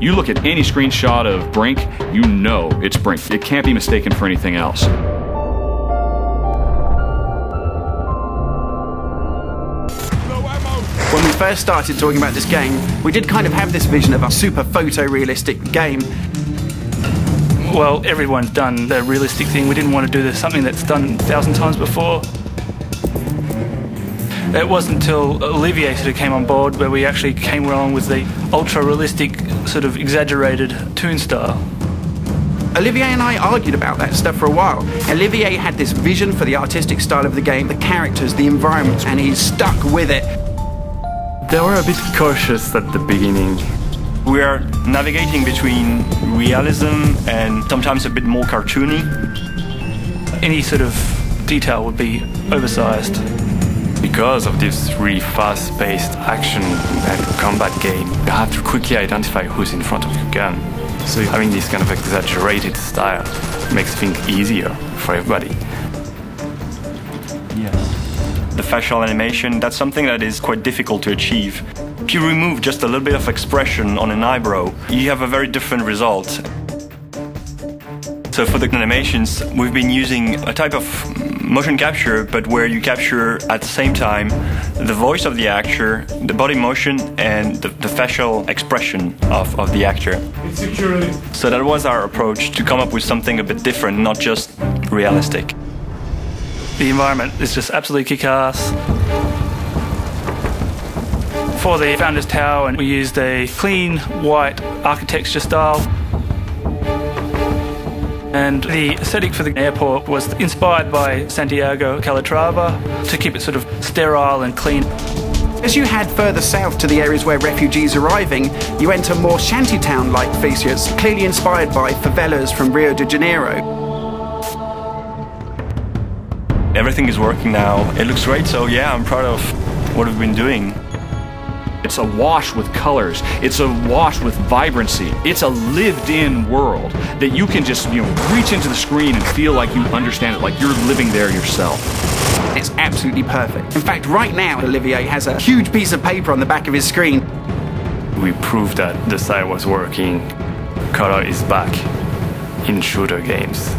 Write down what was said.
You look at any screenshot of Brink, you know it's Brink. It can't be mistaken for anything else. When we first started talking about this game, we did kind of have this vision of a super photorealistic game. Well, everyone's done the realistic thing. We didn't want to do something that's done 1,000 times before. It wasn't until Olivier sort of came on board where we actually came along with the ultra-realistic, sort of exaggerated toon style. Olivier and I argued about that stuff for a while. Olivier had this vision for the artistic style of the game, the characters, the environment, and he's stuck with it. They were a bit cautious at the beginning. We are navigating between realism and sometimes a bit more cartoony. Any sort of detail would be oversized. Because of this really fast-paced action and combat game, you have to quickly identify who's in front of your gun. So having this kind of exaggerated style makes things easier for everybody. Yeah. The facial animation, that's something that is quite difficult to achieve. If you remove just a little bit of expression on an eyebrow, you have a very different result. So for the animations, we've been using a type of motion capture, but where you capture at the same time the voice of the actor, the body motion, and the facial expression of the actor. So that was our approach, to come up with something a bit different, not just realistic. The environment is just absolutely kick-ass. For the Founders Tower, and we used a clean white architecture style. And the aesthetic for the airport was inspired by Santiago Calatrava to keep it sort of sterile and clean. As you head further south to the areas where refugees are arriving, you enter more shantytown-like features, clearly inspired by favelas from Rio de Janeiro. Everything is working now. It looks great, so yeah, I'm proud of what we've been doing. It's awash with colors. It's awash with vibrancy. It's a lived-in world that you can just, reach into the screen and feel like you understand it, like you're living there yourself. It's absolutely perfect. In fact, right now, Olivier has a huge piece of paper on the back of his screen. We proved that the style was working. Color is back in shooter games.